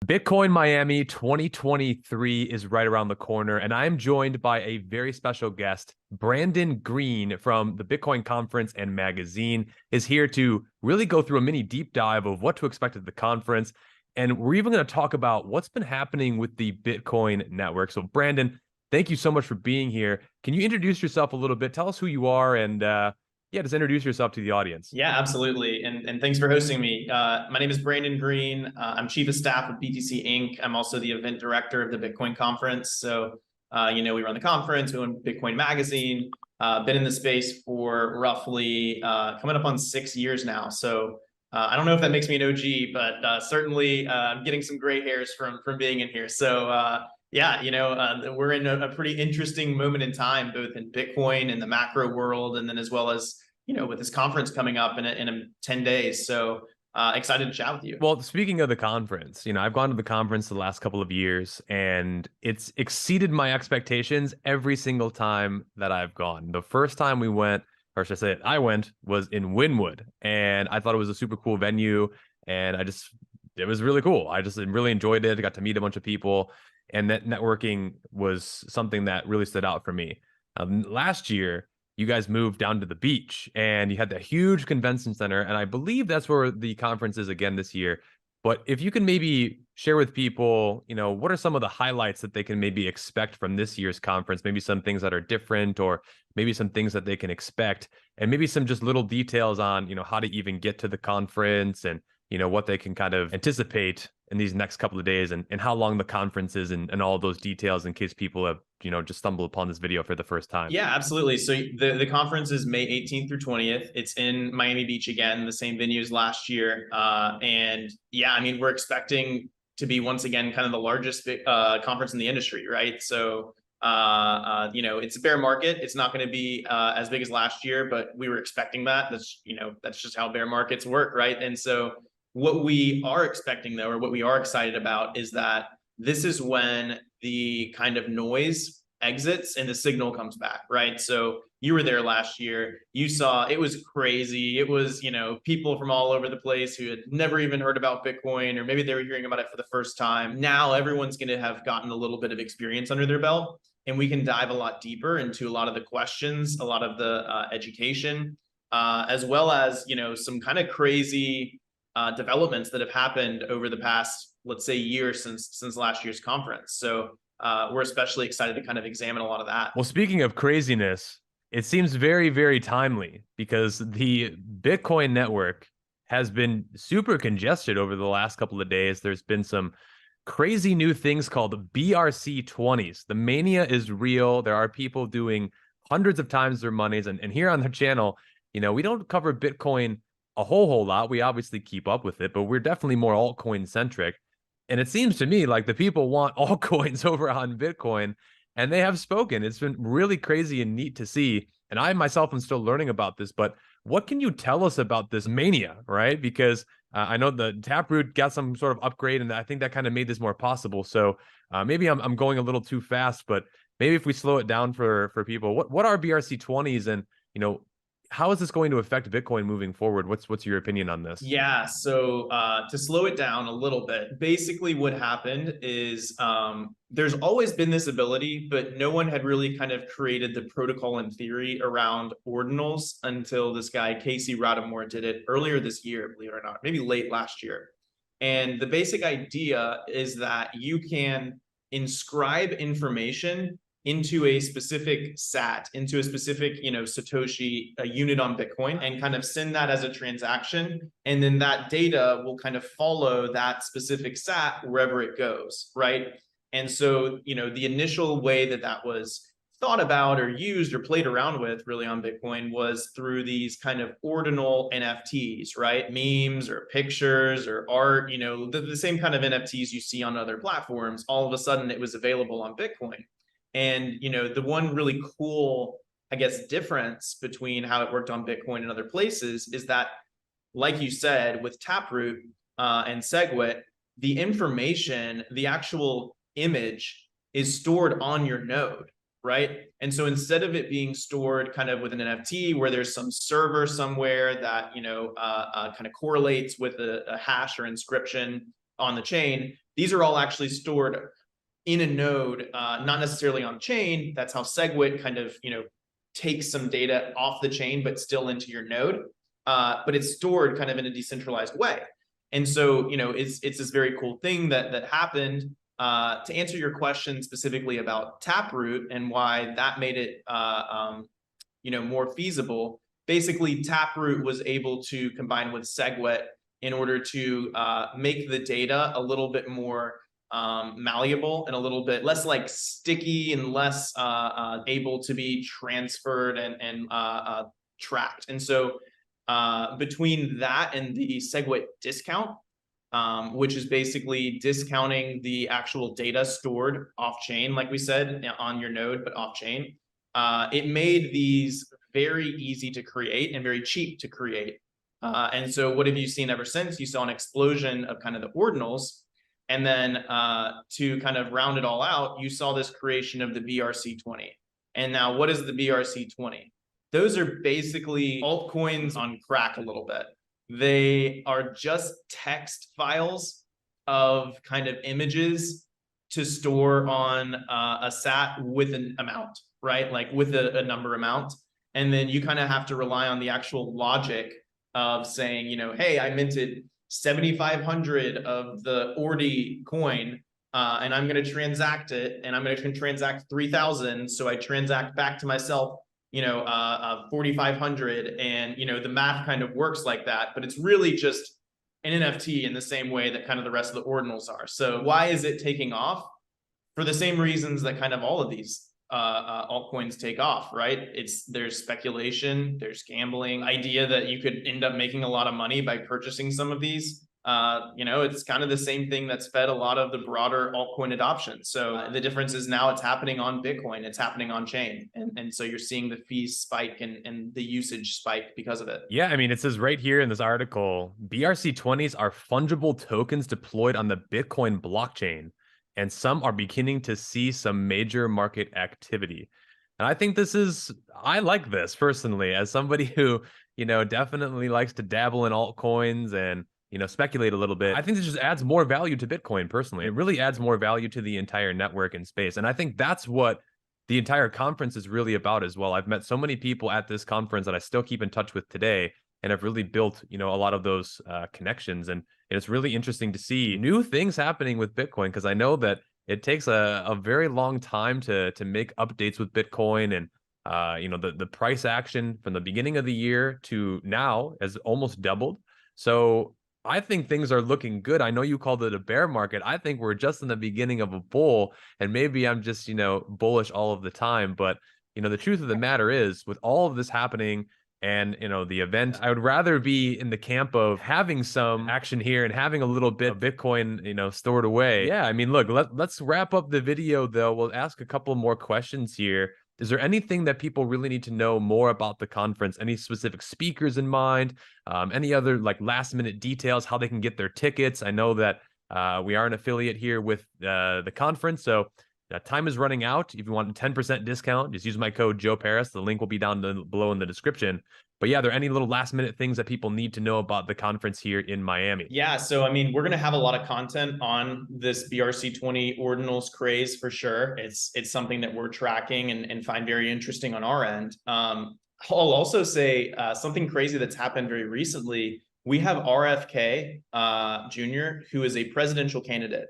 Bitcoin Miami 2023 is right around the corner, and I'm joined by a very special guest. Brandon Green from the Bitcoin Conference and Magazine is here to really go through a mini deep dive of what to expect at the conference. And we're even going to talk about what's been happening with the Bitcoin network. So, Brandon, thank you so much for being here. Can you introduce yourself a little bit? Tell us who you are and yeah, just introduce yourself to the audience. Yeah, absolutely. And thanks for hosting me. My name is Brandon Green. I'm Chief of Staff of BTC Inc. I'm also the event director of the Bitcoin Conference. So, we run the conference, we run Bitcoin Magazine, been in the space for roughly coming up on 6 years now. So I don't know if that makes me an OG, but certainly I'm getting some gray hairs from being in here. So yeah, we're in a pretty interesting moment in time, both in Bitcoin and the macro world, and then as well as, with this conference coming up in 10 days. So excited to chat with you. Well, speaking of the conference, I've gone to the conference the last couple of years and it's exceeded my expectations every single time that I've gone. The first time we went, or should I say I went, was in Wynwood, and I thought it was a super cool venue, and it was really cool. I just really enjoyed it. I got to meet a bunch of people, and that networking was something that really stood out for me. Last year, you guys moved down to the beach and you had that huge convention center. And I believe that's where the conference is again this year. But if you can maybe share with people, what are some of the highlights that they can maybe expect from this year's conference? Maybe some things that are different, or maybe some things that they can expect, and maybe some just little details on, how to even get to the conference, and, what they can kind of anticipate in these next couple of days, and how long the conference is, and all of those details in case people have, just stumbled upon this video for the first time. Yeah, absolutely. So the conference is May 18th through 20th. It's in Miami Beach again, the same venue as last year. And yeah, I mean, we're expecting to be once again kind of the largest conference in the industry, right? So it's a bear market. It's not going to be as big as last year, but we were expecting that. That's just how bear markets work, right? And so what we are expecting, though, or what we are excited about, is that this is when the kind of noise exits and the signal comes back, right? So you were there last year. You saw it was crazy. It was, people from all over the place who had never even heard about Bitcoin, or maybe they were hearing about it for the first time. Now everyone's going to have gotten a little bit of experience under their belt, and we can dive a lot deeper into a lot of the questions, a lot of the education, as well as, some kind of crazy developments that have happened over the past, let's say, year since last year's conference. So we're especially excited to kind of examine a lot of that. Well, speaking of craziness, it seems very, very timely because the Bitcoin network has been super congested over the last couple of days. There's been some crazy new things called BRC20s. The mania is real. There are people doing hundreds of times their monies. And here on the channel, we don't cover Bitcoin a whole lot. We obviously keep up with it, but we're definitely more altcoin centric. And it seems to me like the people want altcoins over on Bitcoin, and they have spoken. It's been really crazy and neat to see. And I myself am still learning about this, but what can you tell us about this mania, right? Because I know the Taproot got some sort of upgrade, and I think that kind of made this more possible. So maybe I'm going a little too fast, but maybe if we slow it down for people, what are BRC20s, and how is this going to affect Bitcoin moving forward? What's your opinion on this? Yeah, so to slow it down a little bit, basically what happened is there's always been this ability, but no one had really kind of created the protocol in theory around ordinals until this guy, Casey Radamore, did it earlier this year, believe it or not, maybe late last year. And the basic idea is that you can inscribe information into a specific SAT, into a specific, Satoshi, a unit on Bitcoin, and kind of send that as a transaction. And then that data will kind of follow that specific SAT wherever it goes, right? And so, the initial way that was thought about or used or played around with really on Bitcoin was through these kind of ordinal NFTs, right? Memes or pictures or art, the same kind of NFTs you see on other platforms. All of a sudden it was available on Bitcoin. And, the one really cool, I guess, difference between how it worked on Bitcoin and other places is that, like you said, with Taproot and SegWit, the information, the actual image is stored on your node, right? And so instead of it being stored kind of with an NFT where there's some server somewhere that, kind of correlates with a hash or inscription, on the chain. These are all actually stored in a node, not necessarily on chain. That's how SegWit kind of, takes some data off the chain, but still into your node. But it's stored kind of in a decentralized way. And so, it's this very cool thing that happened. To answer your question specifically about Taproot and why that made it, more feasible. Basically, Taproot was able to combine with SegWit in order to make the data a little bit more malleable and a little bit less like sticky and less able to be transferred and tracked. And so between that and the SegWit discount, which is basically discounting the actual data stored off chain, like we said, on your node, but off chain, it made these very easy to create and very cheap to create. And so what have you seen ever since? You saw an explosion of kind of the ordinals. And then to kind of round it all out, you saw this creation of the Brc20. And now what is the Brc20? Those are basically altcoins on crack a little bit. They are just text files of kind of images to store on a SAT with an amount, right? Like with a number amount. And then you kind of have to rely on the actual logic of saying, hey, I minted 7,500 of the Ordi coin, and I'm going to transact it, and I'm going to transact 3,000. So I transact back to myself, 4,500, and the math kind of works like that. But it's really just an NFT in the same way that kind of the rest of the ordinals are. So why is it taking off? For the same reasons that kind of all of these altcoins take off, right? There's speculation, there's gambling, idea that you could end up making a lot of money by purchasing some of these. It's kind of the same thing that's fed a lot of the broader altcoin adoption. So the difference is now it's happening on Bitcoin, it's happening on chain. And so you're seeing the fees spike and the usage spike because of it. Yeah, I mean, it says right here in this article, BRC20s are fungible tokens deployed on the Bitcoin blockchain, and some are beginning to see some major market activity. And I think I like this personally, as somebody who, definitely likes to dabble in altcoins and, speculate a little bit. I think this just adds more value to Bitcoin personally. It really adds more value to the entire network and space. And I think that's what the entire conference is really about as well. I've met so many people at this conference that I still keep in touch with today, and have really built, a lot of those connections. And it's really interesting to see new things happening with Bitcoin, because I know that it takes a very long time to make updates with Bitcoin. And the price action from the beginning of the year to now has almost doubled. So I think things are looking good. I know you called it a bear market. I think we're just in the beginning of a bull, and maybe I'm just, bullish all of the time. But, the truth of the matter is, with all of this happening and, the event, I would rather be in the camp of having some action here and having a little bit of Bitcoin, stored away. Yeah, I mean, look, let's wrap up the video, though. We'll ask a couple more questions here. Is there anything that people really need to know more about the conference? Any specific speakers in mind? Any other like last minute details, how they can get their tickets? I know that we are an affiliate here with the conference, so time is running out. If you want a 10% discount, just use my code Joe Paris. The link will be down below in the description. But yeah, are there any little last minute things that people need to know about the conference here in Miami? Yeah, so I mean, we're going to have a lot of content on this BRC20 ordinals craze for sure. It's something that we're tracking and find very interesting on our end. I'll also say something crazy that's happened very recently. We have RFK Jr., who is a presidential candidate.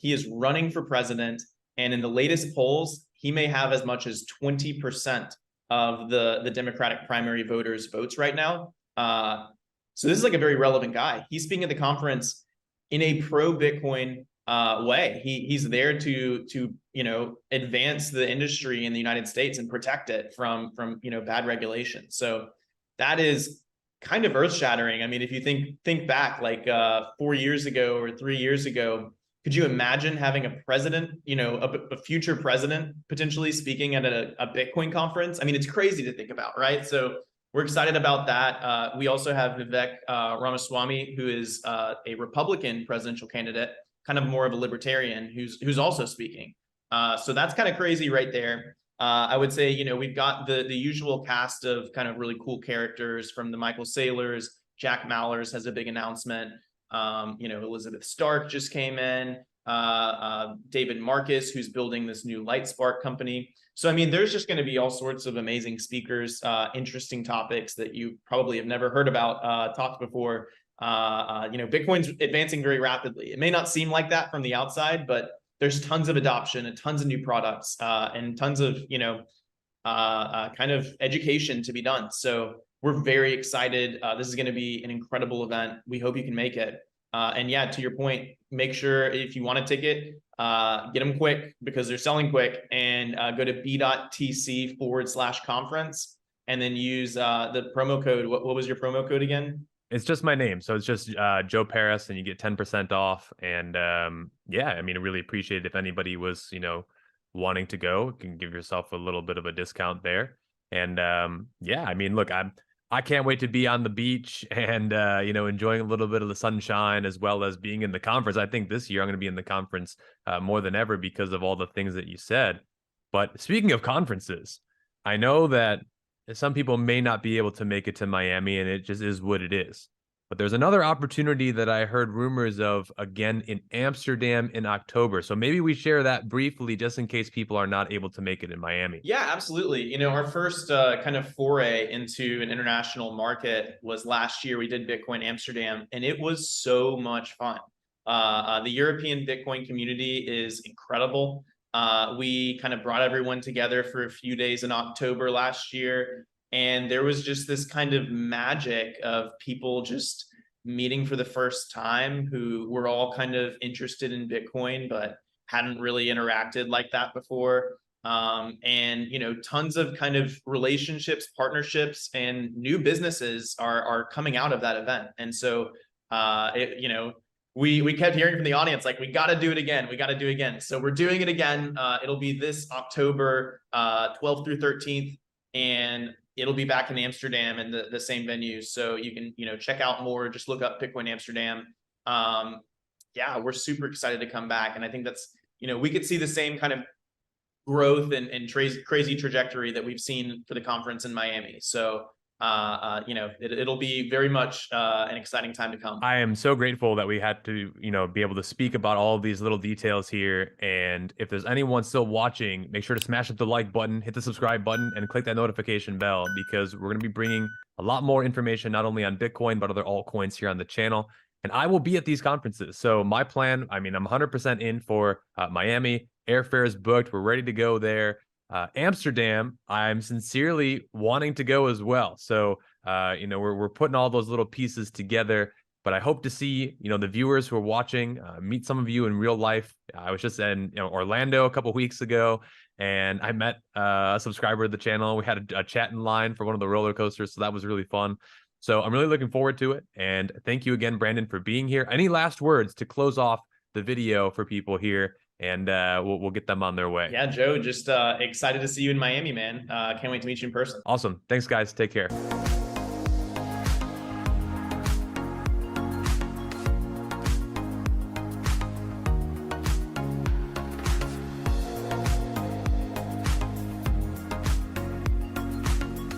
He is running for president, and in the latest polls, he may have as much as 20% of the Democratic primary voters' votes right now. So this is like a very relevant guy. He's speaking at the conference in a pro-Bitcoin way. He's there to advance the industry in the United States and protect it from bad regulation. So that is kind of earth-shattering. I mean, if you think back like 4 years ago or 3 years ago, could you imagine having a president, a future president potentially speaking at a Bitcoin conference? I mean, it's crazy to think about, right? So we're excited about that. We also have Vivek Ramaswamy, who is a Republican presidential candidate, kind of more of a libertarian, who's also speaking. So that's kind of crazy right there. I would say, we've got the usual cast of kind of really cool characters, from the Michael Saylors. Jack Mallers has a big announcement. Elizabeth Stark just came in, David Marcus, who's building this new Lightspark company. So, I mean, there's just going to be all sorts of amazing speakers, interesting topics that you probably have never heard about, talked before. Bitcoin's advancing very rapidly. It may not seem like that from the outside, but there's tons of adoption and tons of new products, and tons of, kind of education to be done. So we're very excited. This is going to be an incredible event. We hope you can make it. And yeah, to your point, make sure if you want a ticket, get them quick because they're selling quick, and go to b.tc/conference and then use the promo code. What was your promo code again? It's just my name. So it's just Joe Paris, and you get 10% off. And yeah, I mean, I really appreciate it if anybody was, wanting to go, you can give yourself a little bit of a discount there. And yeah, I mean, look, I can't wait to be on the beach and enjoying a little bit of the sunshine as well as being in the conference. I think this year I'm going to be in the conference more than ever because of all the things that you said. But speaking of conferences, I know that some people may not be able to make it to Miami, and it just is what it is. But there's another opportunity that I heard rumors of again in Amsterdam in October. So maybe we share that briefly just in case people are not able to make it in Miami. Yeah, absolutely. Our first kind of foray into an international market was last year. We did Bitcoin Amsterdam, and it was so much fun. The European Bitcoin community is incredible. We kind of brought everyone together for a few days in October last year. And there was just this kind of magic of people just meeting for the first time who were all kind of interested in Bitcoin, but hadn't really interacted like that before. And tons of kind of relationships, partnerships, and new businesses are coming out of that event. And so, we kept hearing from the audience, like, we got to do it again. We got to do it again. So we're doing it again. It'll be this October 12th through 13th. And it'll be back in Amsterdam in the same venue. So you can, check out more, just look up Bitcoin Amsterdam. Yeah, we're super excited to come back. And I think that's, we could see the same kind of growth and crazy trajectory that we've seen for the conference in Miami. So, it'll be very much an exciting time to come. I am so grateful that we had to, be able to speak about all of these little details here. And if there's anyone still watching, make sure to smash up the like button, hit the subscribe button, and click that notification bell, because we're going to be bringing a lot more information, not only on Bitcoin, but other altcoins here on the channel. And I will be at these conferences. So my plan, I mean, I'm 100% in for Miami. Airfare is booked. We're ready to go there. Amsterdam, I'm sincerely wanting to go as well. So, we're putting all those little pieces together, but I hope to see, the viewers who are watching, meet some of you in real life. I was just in Orlando a couple of weeks ago, and I met a subscriber of the channel. We had a chat in line for one of the roller coasters. So that was really fun. So I'm really looking forward to it. And thank you again, Brandon, for being here. Any last words to close off the video for people here? And we'll get them on their way. Yeah, Joe, just excited to see you in Miami, man. Can't wait to meet you in person. Awesome. Thanks, guys. Take care.